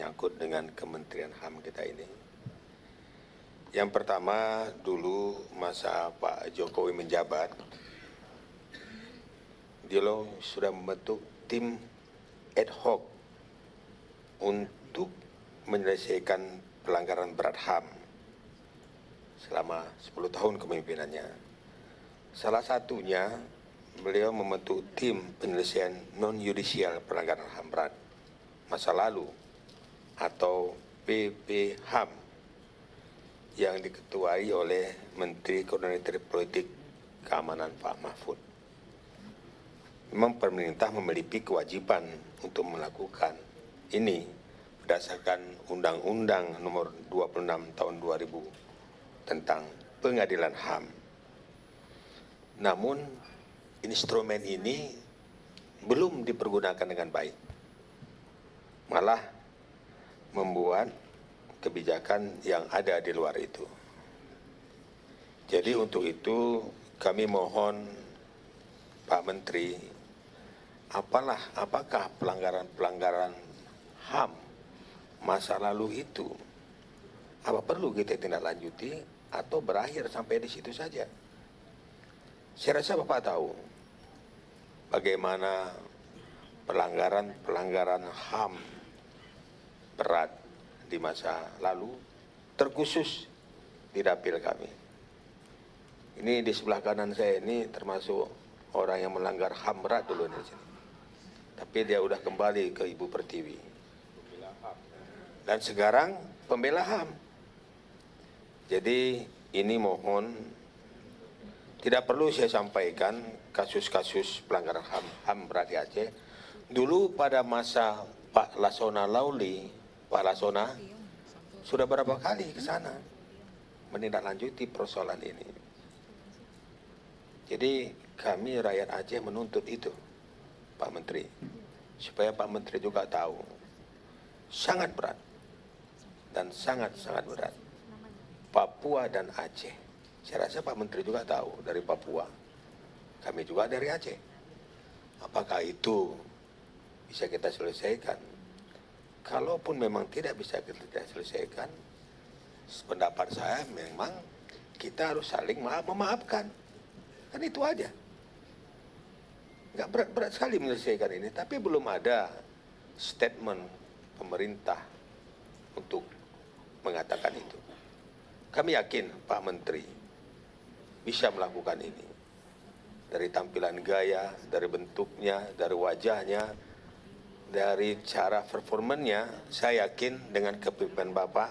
menyangkut dengan Kementerian HAM kita ini. Yang pertama, dulu masa Pak Jokowi menjabat, dia sudah membentuk tim ad hoc untuk menyelesaikan pelanggaran berat HAM selama 10 tahun kepemimpinannya. Salah satunya, beliau membentuk tim penyelesaian non-yudisial pelanggaran HAM berat masa lalu atau PPHAM yang diketuai oleh Menteri Koordinator Politik Keamanan Pak Mahfud. Memang pemerintah memiliki kewajiban untuk melakukan ini berdasarkan Undang-Undang Nomor 26 Tahun 2000 tentang Pengadilan HAM. Namun instrumen ini belum dipergunakan dengan baik, malah membuat kebijakan yang ada di luar itu. Jadi untuk itu kami mohon Pak Menteri, apakah pelanggaran-pelanggaran HAM masa lalu itu, apa perlu kita tindak lanjuti atau berakhir sampai di situ saja? Saya rasa Bapak tahu bagaimana pelanggaran-pelanggaran HAM berat di masa lalu, terkhusus di dapil kami. Ini di sebelah kanan saya ini termasuk orang yang melanggar HAM berat dulu di sini. Tapi dia udah kembali ke Ibu Pertiwi. Dan sekarang pembela HAM. Jadi ini mohon tidak perlu saya sampaikan kasus-kasus pelanggaran HAM berat di Aceh. Dulu pada masa Pak Lasona Lauli, Pak Lasona sudah berapa kali ke sana menindaklanjuti persoalan ini. Jadi kami rakyat Aceh menuntut itu, Pak Menteri, supaya Pak Menteri juga tahu sangat berat dan sangat-sangat berat Papua dan Aceh. Saya rasa Pak Menteri juga tahu dari Papua, kami juga dari Aceh. Apakah itu bisa kita selesaikan? Kalaupun memang tidak bisa kita selesaikan, pendapat saya memang kita harus saling memaafkan. Kan itu aja. Nggak berat-berat sekali menyelesaikan ini, tapi belum ada statement pemerintah untuk mengatakan itu. Kami yakin Pak Menteri bisa melakukan ini. Dari tampilan gaya, dari bentuknya, dari wajahnya, dari cara performanya, saya yakin dengan kepemimpinan Bapak,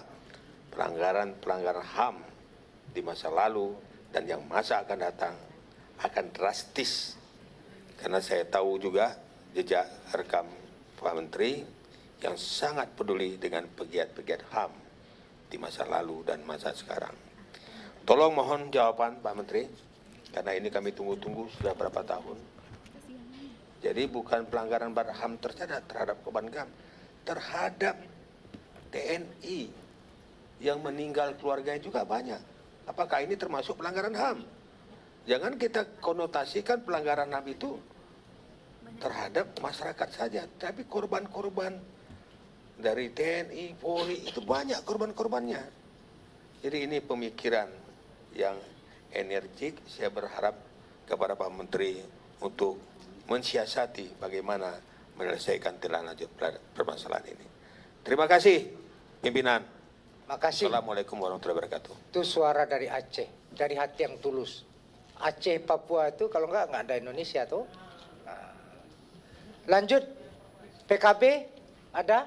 pelanggaran-pelanggaran HAM di masa lalu dan yang masa akan datang akan drastis. Karena saya tahu juga jejak rekam Pak Menteri yang sangat peduli dengan pegiat-pegiat HAM di masa lalu dan masa sekarang. Tolong mohon jawaban Pak Menteri, karena ini kami tunggu-tunggu sudah berapa tahun. Jadi bukan pelanggaran berat HAM terhadap korban HAM, terhadap TNI yang meninggal keluarganya juga banyak. Apakah ini termasuk pelanggaran HAM? Jangan kita konotasikan pelanggaran HAM itu terhadap masyarakat saja, tapi korban-korban dari TNI, Polri itu banyak korban-korbannya. Jadi ini pemikiran yang energik. Saya berharap kepada Pak Menteri untuk mensiasati bagaimana menyelesaikan tindak lanjut permasalahan ini. Terima kasih, pimpinan. Makasih. Assalamualaikum warahmatullahi wabarakatuh. Itu suara dari Aceh, dari hati yang tulus. Aceh, Papua itu kalau nggak ada Indonesia tuh. Nah. Lanjut, PKB ada?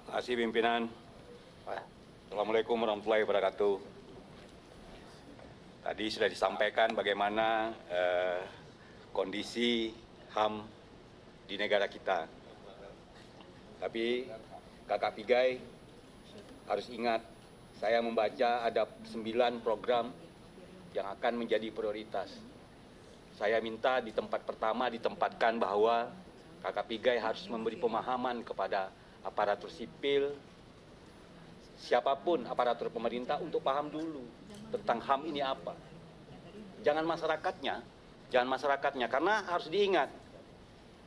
Terima kasih pimpinan. Assalamualaikum warahmatullahi wabarakatuh. Tadi sudah disampaikan bagaimana kondisi HAM di negara kita. Tapi Kakak Pigai harus ingat, saya membaca ada 9 program yang akan menjadi prioritas. Saya minta di tempat pertama ditempatkan bahwa Kakak Pigai harus memberi pemahaman kepada aparatur sipil, siapapun aparatur pemerintah untuk paham dulu tentang HAM ini apa. Jangan masyarakatnya, karena harus diingat,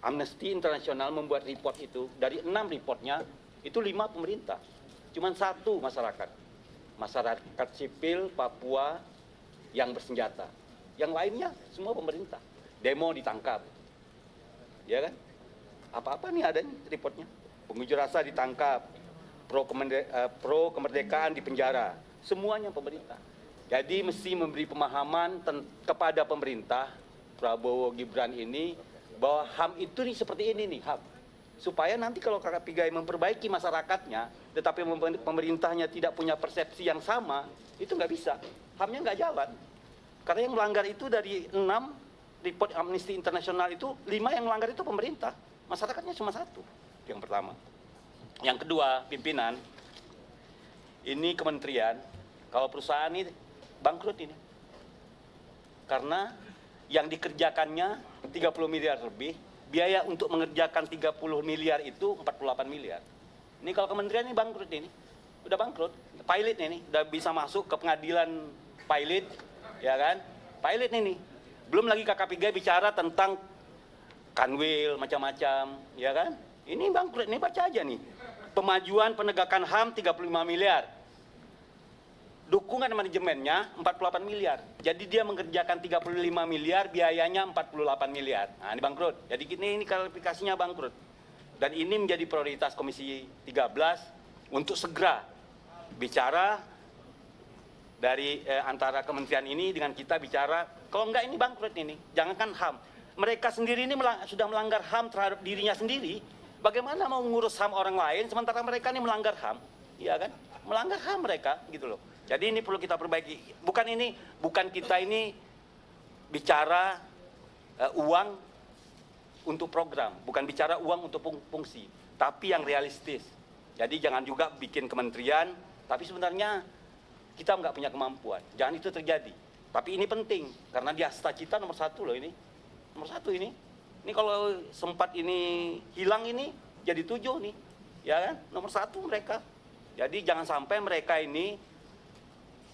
Amnesty International membuat report itu, dari 6 reportnya, Itu 5 pemerintah. Cuman 1 masyarakat. Masyarakat sipil Papua yang bersenjata. Yang lainnya semua pemerintah. Demo ditangkap. Ya kan? Apa-apa nih ada nih reportnya. Pengunjuk rasa ditangkap. Pro kemerdekaan di penjara. Semuanya pemerintah. Jadi mesti memberi pemahaman kepada pemerintah Prabowo Gibran ini bahwa HAM itu nih seperti ini nih HAM. Supaya nanti kalau Kakak Pigai memperbaiki masyarakatnya, tetapi pemerintahnya tidak punya persepsi yang sama, itu nggak bisa. HAM-nya nggak jalan. Karena yang melanggar itu dari 6 report Amnesty International itu 5 yang melanggar itu pemerintah. Masyarakatnya cuma 1. Yang pertama. Yang kedua, pimpinan. Ini kementerian, kalau perusahaan ini bangkrut ini. Karena yang dikerjakannya 30 miliar lebih, biaya untuk mengerjakan 30 miliar itu 48 miliar. Ini kalau kementerian ini bangkrut ini. Udah bangkrut. Pilot ini udah bisa masuk ke pengadilan pilot, ya kan? Pilot ini. Belum lagi Kakak Pigai bicara tentang kanwil macam-macam, ya kan? Ini bangkrut, ini baca aja nih. Pemajuan penegakan HAM 35 miliar. Dukungan manajemennya 48 miliar. Jadi dia mengerjakan 35 miliar, biayanya 48 miliar. Nah, ini bangkrut. Jadi ini klarifikasinya bangkrut. Dan ini menjadi prioritas Komisi 13 untuk segera bicara dari antara kementerian ini dengan kita bicara, kalau enggak ini bangkrut ini. Jangankan HAM. Mereka sendiri ini sudah melanggar HAM terhadap dirinya sendiri. Bagaimana mau mengurus HAM orang lain sementara mereka ini melanggar HAM? Iya kan? Melanggar HAM mereka gitu loh. Jadi ini perlu kita perbaiki. Bukan kita ini bicara uang untuk program, bukan bicara uang untuk fungsi, tapi yang realistis. Jadi jangan juga bikin kementerian, tapi sebenarnya kita nggak punya kemampuan. Jangan itu terjadi. Tapi ini penting karena di Asta Cita nomor 1 loh ini, nomor 1 ini. Ini kalau sempat ini hilang ini jadi 7 nih, ya kan? Nomor 1 mereka. Jadi jangan sampai mereka ini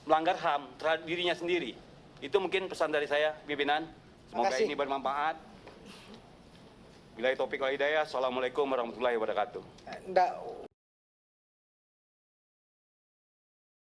melanggar HAM terhadap dirinya sendiri. Itu mungkin pesan dari saya, pimpinan. Semoga ini bermanfaat. Billahi taufiq wal hidayah. Assalamualaikum warahmatullahi wabarakatuh. Nggak